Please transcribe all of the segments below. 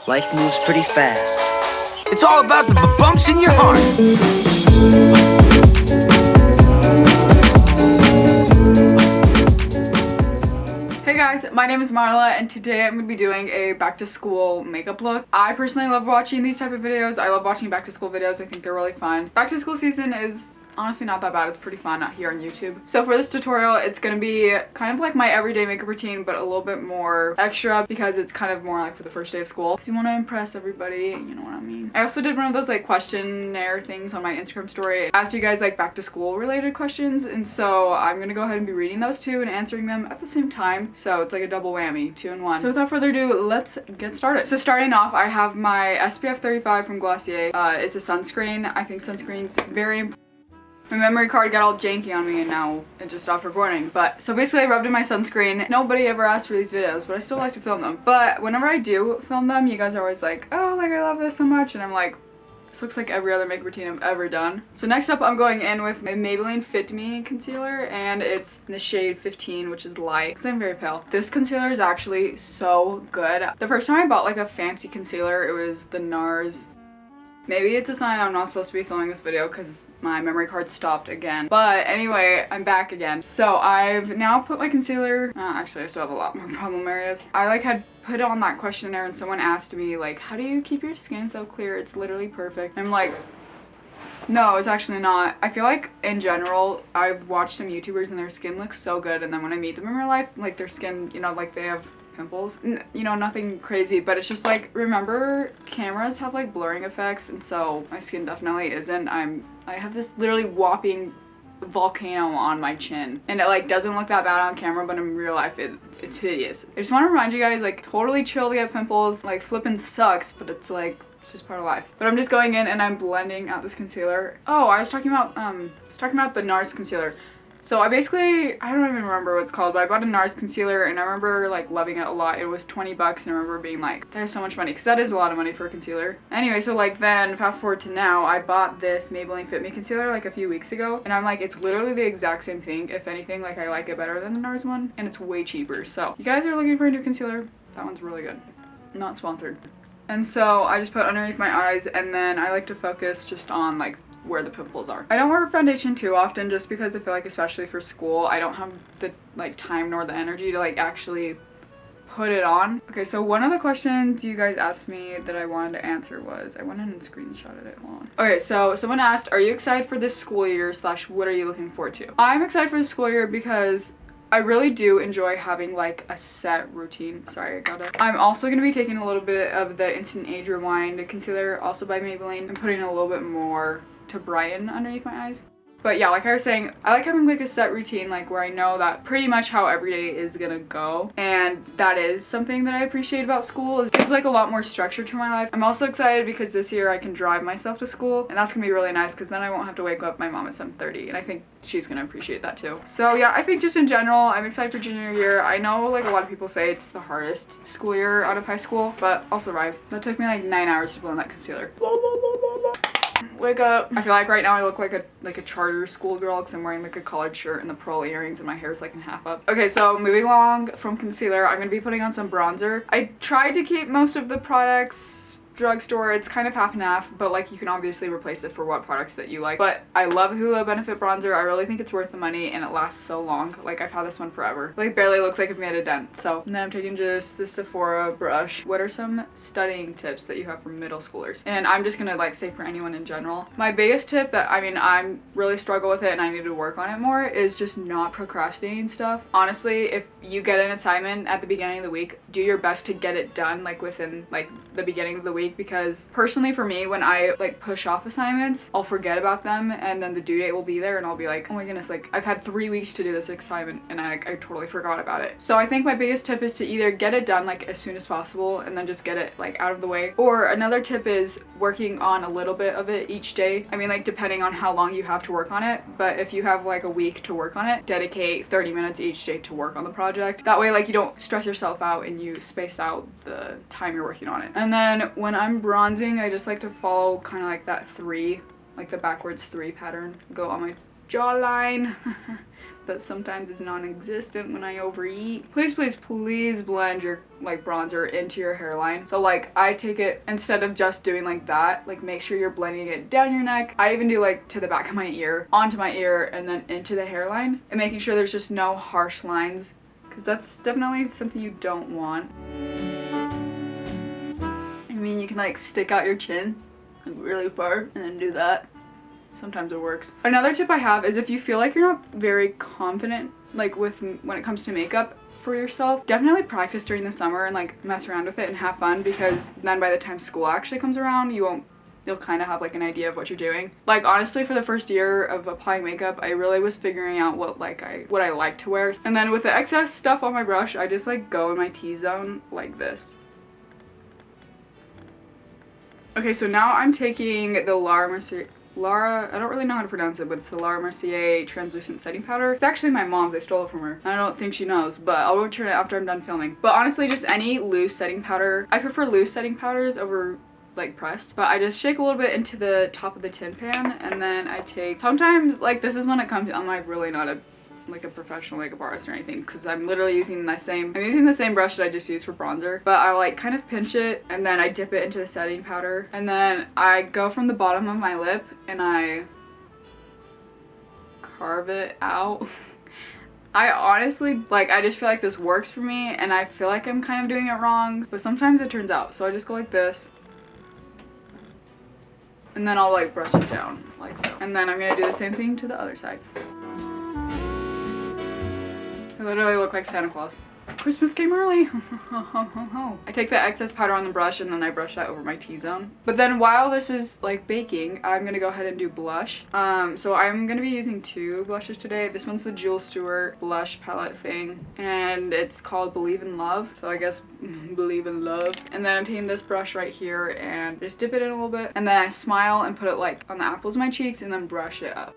Life moves pretty fast. It's all about the bumps in your heart. Hey guys, my name is Marla and today I'm going to be doing a back to school makeup look. I personally love watching these type of videos. I love watching back to school videos. I think they're really fun. Back to school season is honestly not that bad. It's pretty fun out here on YouTube. So for this tutorial, it's gonna be kind of like my everyday makeup routine, but a little bit more extra because it's kind of more like for the first day of school. So you want to impress everybody, you know what I mean. I also did one of those like questionnaire things on my Instagram story. I asked you guys like back to school related questions, and so I'm gonna go ahead and be reading those two and answering them at the same time. So it's like a double whammy, 2 in 1. So without further ado, let's get started. So starting off, I have my SPF 35 from Glossier. It's a sunscreen. I think sunscreen's very important. My memory card got all janky on me and now it just stopped recording. But so basically I rubbed in my sunscreen. Nobody ever asked for these videos, but I still like to film them. But whenever I do film them, you guys are always like, oh, like I love this so much. And I'm like, this looks like every other makeup routine I've ever done. So next up I'm going in with my Maybelline Fit Me concealer, and it's in the shade 15, which is light because I'm very pale. This concealer is actually so good. The first time I bought like a fancy concealer, it was the NARS. Maybe it's a sign I'm not supposed to be filming this video because my memory card stopped again. But anyway, I'm back again. So I've now put my concealer, actually I still have a lot more problem areas. I like had put on that questionnaire and someone asked me like, how do you keep your skin so clear? It's literally perfect. I'm like, no, it's actually not. I feel like in general, I've watched some YouTubers and their skin looks so good, and then when I meet them in real life, like their skin, you know, like they have pimples, you know, nothing crazy, but it's just like, remember cameras have like blurring effects, and so my skin definitely isn't. I have this literally whopping volcano on my chin, and it like doesn't look that bad on camera, but in real life it's hideous. I just want to remind you guys, like, totally chill to get pimples. Like, flipping sucks, but it's like, it's just part of life. But I'm just going in and I'm blending out this concealer. Oh, I was talking about the NARS concealer. So I don't even remember what it's called, but I bought a NARS concealer and I remember like loving it a lot. It was 20 bucks and I remember being like, there's so much money, because that is a lot of money for a concealer. Anyway, so like then fast forward to now, I bought this Maybelline Fit Me concealer like a few weeks ago, and I'm like, it's literally the exact same thing. If anything, like I like it better than the NARS one, and it's way cheaper. So you guys are looking for a new concealer, that one's really good. Not sponsored. And so I just put underneath my eyes, and then I like to focus just on like where the pimples are. I don't wear foundation too often just because I feel like, especially for school, I don't have the like time nor the energy to like actually put it on. Okay, so one of the questions you guys asked me that I wanted to answer was, I went in and screenshotted it, hold on. Okay, so someone asked, are you excited for this school year / what are you looking forward to? I'm excited for the school year because I really do enjoy having like a set routine. Sorry, I gotta. I'm also gonna be taking a little bit of the Instant Age Rewind concealer, also by Maybelline, and putting a little bit more to brighten underneath my eyes. But yeah, like I was saying, I like having like a set routine, like where I know that pretty much how every day is gonna go. And that is something that I appreciate about school, is it's like a lot more structure to my life. I'm also excited because this year I can drive myself to school, and that's gonna be really nice because then I won't have to wake up my mom at 7:30, and I think she's gonna appreciate that too. So yeah, I think just in general, I'm excited for junior year. I know like a lot of people say it's the hardest school year out of high school, but I'll survive. That took me like 9 hours to blend that concealer. Wake up. I feel like right now I look like a charter school girl because I'm wearing like a collared shirt and the pearl earrings, and my hair's like in half up. Okay, so moving along from concealer, I'm gonna be putting on some bronzer. I tried to keep most of the products drugstore. It's kind of half and half, but like you can obviously replace it for what products that you like. But I love Hoola Benefit bronzer. I really think it's worth the money, and it lasts so long. Like I've had this one forever. Like barely looks like I've made a dent. So, and then I'm taking just the Sephora brush. What are some studying tips that you have for middle schoolers? And I'm just gonna like say for anyone in general. My biggest tip that I'm really struggle with it and I need to work on it more is just not procrastinating stuff. Honestly, if you get an assignment at the beginning of the week, do your best to get it done like within like the beginning of the week, because personally for me, when I like push off assignments, I'll forget about them, and then the due date will be there and I'll be like, oh my goodness, like I've had 3 weeks to do this assignment and I totally forgot about it. So I think my biggest tip is to either get it done like as soon as possible and then just get it like out of the way, or another tip is working on a little bit of it each day. I mean, like depending on how long you have to work on it, but if you have like a week to work on it, dedicate 30 minutes each day to work on the project. That way like you don't stress yourself out and you space out the time you're working on it. And then when I'm bronzing, I just like to follow kind of like that 3, like the backwards 3 pattern. Go on my jawline that sometimes is non-existent when I overeat. Please, please, please blend your like bronzer into your hairline. So like I take it, instead of just doing like that, like make sure you're blending it down your neck. I even do like to the back of my ear, onto my ear, and then into the hairline, and making sure there's just no harsh lines, because that's definitely something you don't want. I mean, you can like stick out your chin like really far and then do that. Sometimes it works. Another tip I have is if you feel like you're not very confident like when it comes to makeup for yourself, definitely practice during the summer and like mess around with it and have fun, because then by the time school actually comes around, you'll kind of have like an idea of what you're doing. Like honestly, for the first year of applying makeup, I really was figuring out what I like to wear. And then with the excess stuff on my brush, I just like go in my T-zone like this. Okay, so now I'm taking the I don't really know how to pronounce it, but it's the Laura Mercier translucent setting powder. It's actually my mom's. I stole it from her. I don't think she knows, but I'll return it after I'm done filming. But honestly, just any loose setting powder. I prefer loose setting powders over like pressed, but I just shake a little bit into the top of the tin pan, and then I take, sometimes like this is when it comes, I'm like really not a professional makeup artist or anything, because I'm literally using the same brush that I just used for bronzer, but I like kind of pinch it and then I dip it into the setting powder, and then I go from the bottom of my lip and I carve it out. I honestly, like, I just feel like this works for me, and I feel like I'm kind of doing it wrong, but sometimes it turns out. So I just go like this, and then I'll like brush it down like so. And then I'm gonna do the same thing to the other side. I literally look like Santa Claus. Christmas came early. I take the excess powder on the brush and then I brush that over my T-zone. But then while this is like baking, I'm gonna go ahead and do blush. So I'm gonna be using two blushes today. This one's the Jewel Stewart blush palette thing, and it's called Believe in Love. So I guess believe in love. And then I'm taking this brush right here and just dip it in a little bit, and then I smile and put it like on the apples of my cheeks and then brush it up.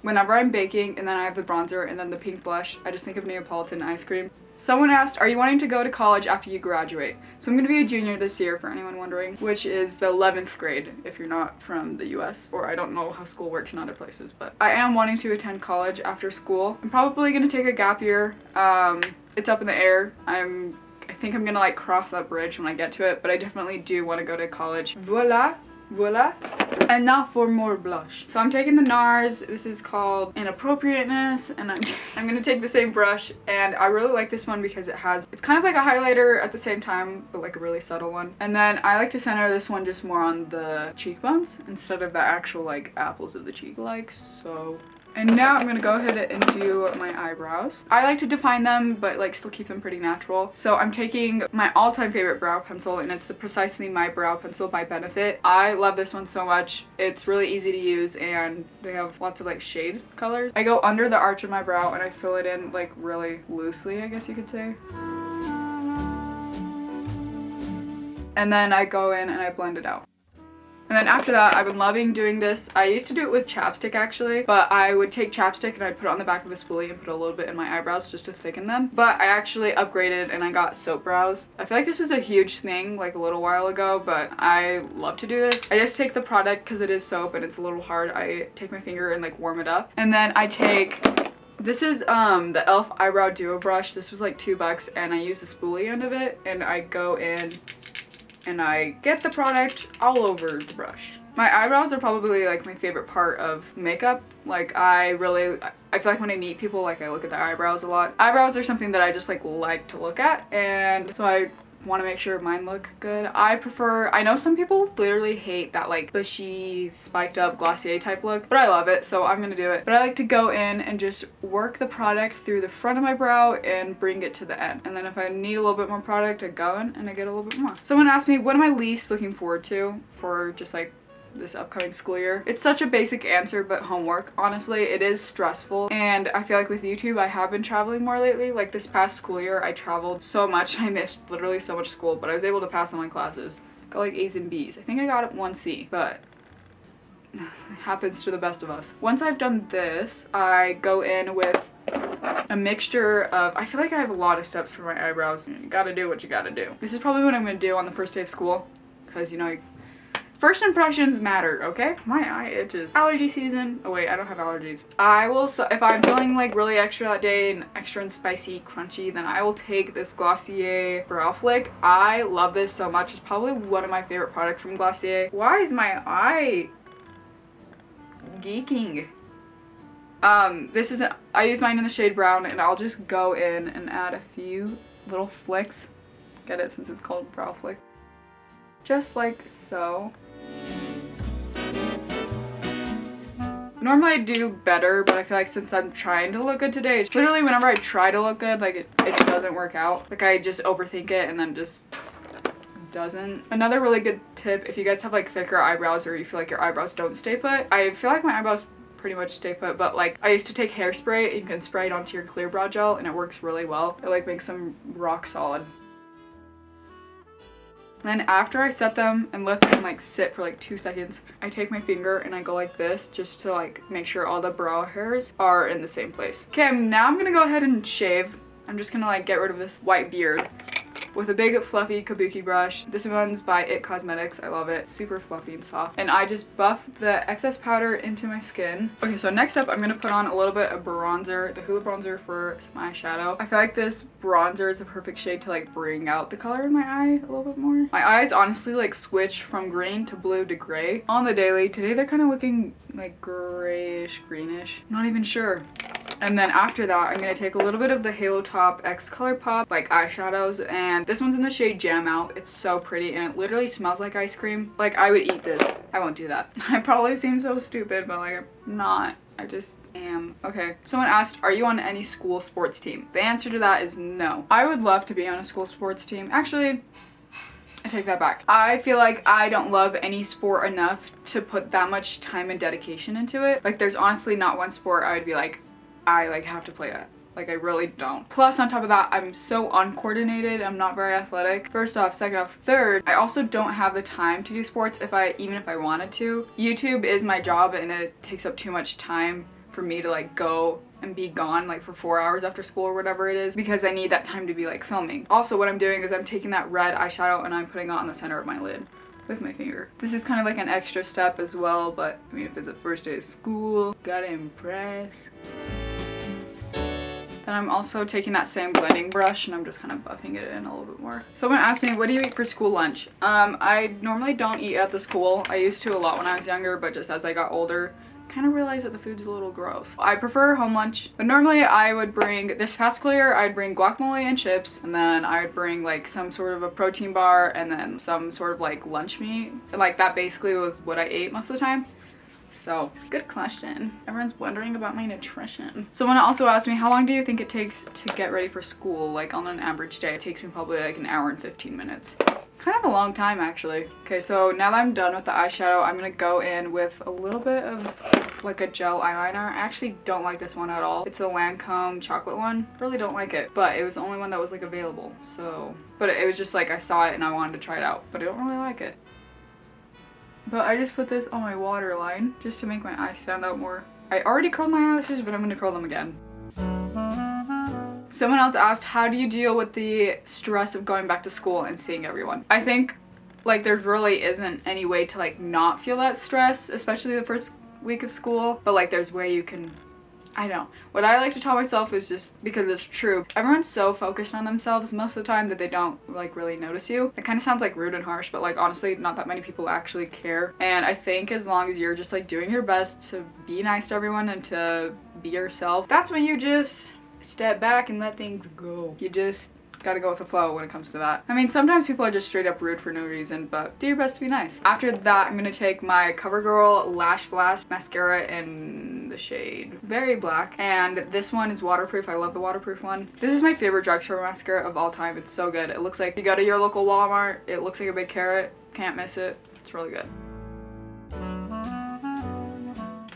Whenever I'm baking and then I have the bronzer and then the pink blush, I just think of Neapolitan ice cream. Someone asked, are you wanting to go to college after you graduate? So I'm going to be a junior this year, for anyone wondering, which is the 11th grade if you're not from the US, or I don't know how school works in other places, but I am wanting to attend college after school. I'm probably going to take a gap year. It's up in the air. I think I'm going to like cross that bridge when I get to it, but I definitely do want to go to college. Voila. Voila. And now for more blush. So I'm taking the NARS, this is called Inappropriateness, and I'm gonna take the same brush, and I really like this one because it's kind of like a highlighter at the same time, but like a really subtle one. And then I like to center this one just more on the cheekbones instead of the actual like apples of the cheek, like so. And now I'm gonna go ahead and do my eyebrows. I like to define them, but like still keep them pretty natural. So I'm taking my all-time favorite brow pencil, and it's the Precisely My Brow Pencil by Benefit. I love this one so much. It's really easy to use, and they have lots of like shade colors. I go under the arch of my brow and I fill it in like really loosely, I guess you could say. And then I go in and I blend it out. And then after that, I've been loving doing this. I used to do it with chapstick actually, but I would take chapstick and I'd put it on the back of a spoolie and put a little bit in my eyebrows just to thicken them. But I actually upgraded and I got soap brows. I feel like this was a huge thing like a little while ago, but I love to do this. I just take the product because it is soap and it's a little hard. I take my finger and like warm it up. And then I take, this is the e.l.f. Eyebrow Duo Brush. This was like $2 and I use the spoolie end of it, and I go in and I get the product all over the brush. My eyebrows are probably like my favorite part of makeup. Like I feel like when I meet people, like I look at their eyebrows a lot. Eyebrows are something that I just like to look at, and so I want to make sure mine look good. I know some people literally hate that like bushy, spiked up Glossier type look, but I love it, so I'm gonna do it. But I like to go in and just work the product through the front of my brow and bring it to the end. And then if I need a little bit more product, I go in and I get a little bit more. Someone asked me, what am I least looking forward to for just like this upcoming school year? It's such a basic answer, but homework. Honestly, it is stressful, and I feel like with YouTube I have been traveling more lately. Like this past school year I traveled so much. I missed literally so much school, but I was able to pass all my classes. Got like A's and B's. I think I got 1 C, but it happens to the best of us. Once I've done this, I go in with a mixture of, I feel like I have a lot of steps for my eyebrows. You gotta do what you gotta do. This is probably what I'm gonna do on the first day of school, because you know, First impressions matter, okay? My eye itches. Allergy season. Oh wait, I don't have allergies. I will, so if I'm feeling like really extra that day and extra and spicy, crunchy, then I will take this Glossier Brow Flick. I love this so much. It's probably one of my favorite products from Glossier. Why is my eye geeking? This is, I use mine in the shade brown, and I'll just go in and add a few little flicks. Get it since it's called Brow Flick. Just like so. Normally I do better, but I feel like since I'm trying to look good today, it's literally whenever I try to look good, like it doesn't work out. Like I just overthink it and then just doesn't. Another really good tip, if you guys have like thicker eyebrows or you feel like your eyebrows don't stay put, I feel like my eyebrows pretty much stay put, but like I used to take hairspray. You can spray it onto your clear brow gel and it works really well. It like makes them rock solid. Then after I set them and let them like sit for like 2 seconds, I take my finger and I go like this just to like make sure all the brow hairs are in the same place. Okay, now I'm gonna go ahead and shave. I'm just gonna like get rid of this white beard with a big fluffy kabuki brush. This one's by It Cosmetics. I love it. Super fluffy and soft. And I just buff the excess powder into my skin. Okay, so next up I'm gonna put on a little bit of bronzer, the Hoola bronzer for some eyeshadow. I feel like this bronzer is the perfect shade to like bring out the color in my eye a little bit more. My eyes honestly like switch from green to blue to gray on the daily. Today they're kind of looking like grayish, greenish. Not even sure. And then after that, I'm going to take a little bit of the Halo Top X Colourpop like eyeshadows, and this one's in the shade Jam Out. It's so pretty and it literally smells like ice cream. Like I would eat this. I won't do that. I probably seem so stupid, but like I'm not. I just am. Okay, someone asked, are you on any school sports team? The answer to that is no. I would love to be on a school sports team. Actually, I take that back. I feel like I don't love any sport enough to put that much time and dedication into it. Like there's honestly not one sport I would be like, I like have to play that. Like I really don't. Plus on top of that, I'm so uncoordinated. I'm not very athletic. First off, second off, third, I also don't have the time to do sports even if I wanted to. YouTube is my job and it takes up too much time for me to like go and be gone like for 4 hours after school or whatever it is, because I need that time to be like filming. Also what I'm doing is I'm taking that red eyeshadow and I'm putting it on the center of my lid with my finger. This is kind of like an extra step as well, but I mean if it's the first day of school, gotta impress. Then I'm also taking that same blending brush and I'm just kind of buffing it in a little bit more. Someone asked me, what do you eat for school lunch? I normally don't eat at the school. I used to a lot when I was younger, but just as I got older, kind of realized that the food's a little gross. I prefer home lunch, but normally I would bring, this past school year, I'd bring guacamole and chips, and then I would bring like some sort of a protein bar and then some sort of like lunch meat. And like that basically was what I ate most of the time. So, good question. Everyone's wondering about my nutrition. Someone also asked me, how long do you think it takes to get ready for school? Like on an average day, it takes me probably like an hour and 15 minutes. Kind of a long time actually. Okay, so now that I'm done with the eyeshadow, I'm gonna go in with a little bit of like a gel eyeliner. I actually don't like this one at all. It's a Lancome chocolate one. Really don't like it, but it was the only one that was like available. So, but it was just like I saw it and I wanted to try it out, but I don't really like it. But I just put this on my waterline just to make my eyes stand out more. I already curled my eyelashes, but I'm gonna curl them again. Someone else asked, how do you deal with the stress of going back to school and seeing everyone? I think like there really isn't any way to like not feel that stress, especially the first week of school, but like there's way you can, I don't know. What I like to tell myself is just, because it's true, everyone's so focused on themselves most of the time that they don't like really notice you. It kind of sounds like rude and harsh, but like honestly not that many people actually care. And I think as long as you're just like doing your best to be nice to everyone and to be yourself, that's when you just step back and let things go. You just gotta go with the flow when it comes to that. I mean, sometimes people are just straight up rude for no reason, but do your best to be nice. After that, I'm gonna take my CoverGirl Lash Blast mascara in the shade Very Black, and this one is waterproof. I love the waterproof one. This is my favorite drugstore mascara of all time. It's so good. It looks like you go to your local Walmart. It looks like a big carrot. Can't miss it. It's really good.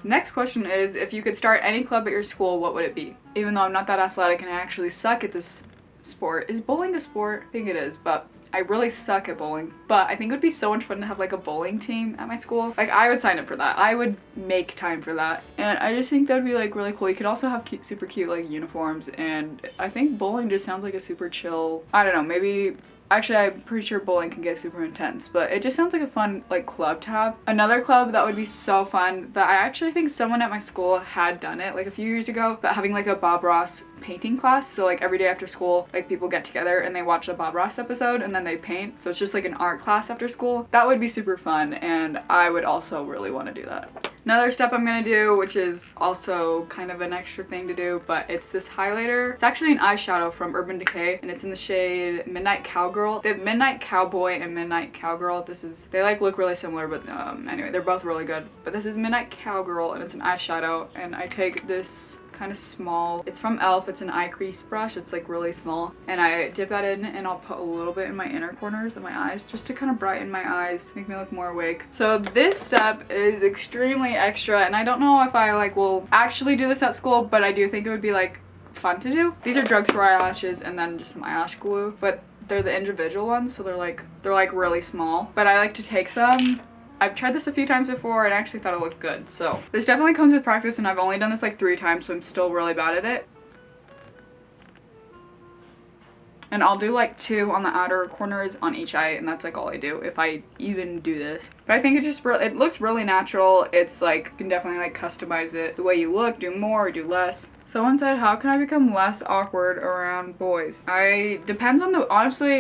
Next question is, if you could start any club at your school, what would it be? Even though I'm not that athletic and I actually suck at this sport. Is bowling a sport? I think it is, but I really suck at bowling. But I think it would be so much fun to have like a bowling team at my school. Like I would sign up for that. I would make time for that. And I just think that would be like really cool. You could also have super cute like uniforms, and I think bowling just sounds like a super chill, I don't know, maybe Actually, I'm pretty sure bowling can get super intense, but it just sounds like a fun like club to have. Another club that would be so fun that I actually think someone at my school had done it like a few years ago, but having like a Bob Ross painting class. So like every day after school, like people get together and they watch a Bob Ross episode and then they paint. So it's just like an art class after school. That would be super fun, and I would also really want to do that. Another step I'm gonna do, which is also kind of an extra thing to do, but it's this highlighter. It's actually an eyeshadow from Urban Decay, and it's in the shade Midnight Cowgirl. They have Midnight Cowboy and Midnight Cowgirl. They like look really similar, but anyway, they're both really good. But this is Midnight Cowgirl, and it's an eyeshadow, and I take this kind of small, it's from e.l.f. It's an eye crease brush. It's like really small, and I dip that in and I'll put a little bit in my inner corners of my eyes just to kind of brighten my eyes, make me look more awake. So this step is extremely extra, and I don't know if I like will actually do this at school, but I do think it would be like fun to do. These are drugstore eyelashes and then just some eyelash glue, but they're the individual ones, so they're like really small. But I like to take some. I've tried this a few times before and I actually thought it looked good. So this definitely comes with practice, and I've only done this like 3 times, so I'm still really bad at it. And I'll do like 2 on the outer corners on each eye, and that's like all I do if I even do this. But I think it looks really natural. It's like, you can definitely like customize it the way you look, do more or do less. Someone said, how can I become less awkward around boys? Honestly,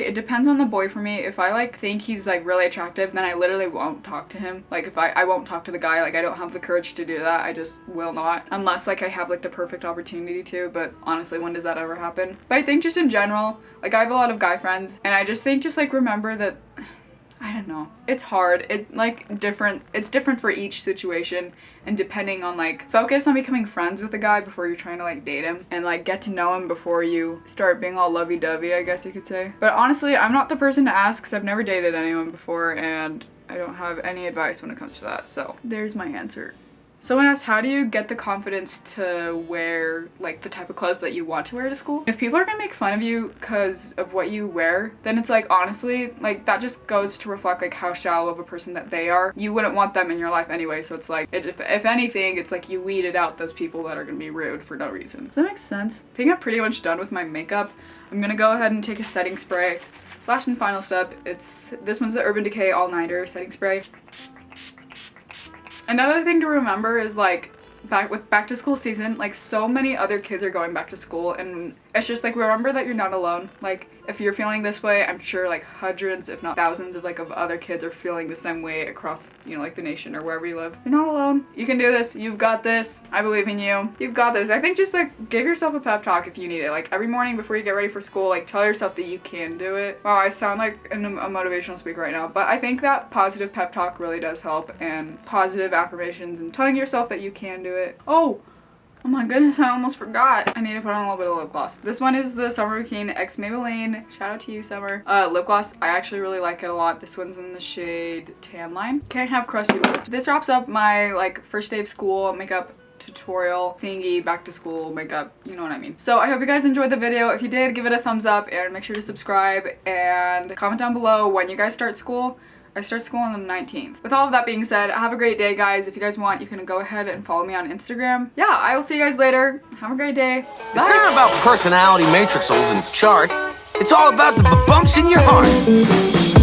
it depends on the boy for me. If I like think he's like really attractive, then I literally won't talk to him. Like if I won't talk to the guy, like I don't have the courage to do that. I just will not, unless like I have like the perfect opportunity to, but honestly, when does that ever happen? But I think just in general, like I have a lot of guy friends, and I just think just like remember that, I don't know, it's hard. It's different for each situation, and depending on like, focus on becoming friends with a guy before you're trying to like date him, and like get to know him before you start being all lovey-dovey, I guess you could say. But honestly, I'm not the person to ask because I've never dated anyone before and I don't have any advice when it comes to that. So there's my answer. Someone asked, how do you get the confidence to wear like the type of clothes that you want to wear to school? If people are gonna make fun of you because of what you wear, then it's like, honestly, like that just goes to reflect like how shallow of a person that they are. You wouldn't want them in your life anyway, so it's like, if anything, it's like you weeded out those people that are gonna be rude for no reason. Does that make sense? I think I'm pretty much done with my makeup. I'm gonna go ahead and take a setting spray. Last and final step, this one's the Urban Decay All Nighter setting spray. Another thing to remember is like back to school season, like so many other kids are going back to school, and it's just like remember that you're not alone. Like if you're feeling this way, I'm sure like hundreds if not thousands of other kids are feeling the same way across, you know, like the nation or wherever you live. You're not alone. You can do this. You've got this. I believe in you. You've got this. I think just like give yourself a pep talk if you need it. Like every morning before you get ready for school, like tell yourself that you can do it. Wow, I sound like a motivational speaker right now, but I think that positive pep talk really does help, and positive affirmations and telling yourself that you can do it. Oh my goodness, I almost forgot. I need to put on a little bit of lip gloss. This one is the Summer Bikini X Maybelline. Shout out to you, Summer. Lip gloss, I actually really like it a lot. This one's in the shade Tan Line. Can't have crusty lips. This wraps up my like first day of school makeup tutorial thingy, back to school makeup, you know what I mean. So I hope you guys enjoyed the video. If you did, give it a thumbs up and make sure to subscribe and comment down below when you guys start school. I start school on the 19th. With all of that being said, have a great day, guys. If you guys want, you can go ahead and follow me on Instagram. Yeah, I will see you guys later. Have a great day. Bye. It's not about personality matrixels and charts. It's all about the bumps in your heart.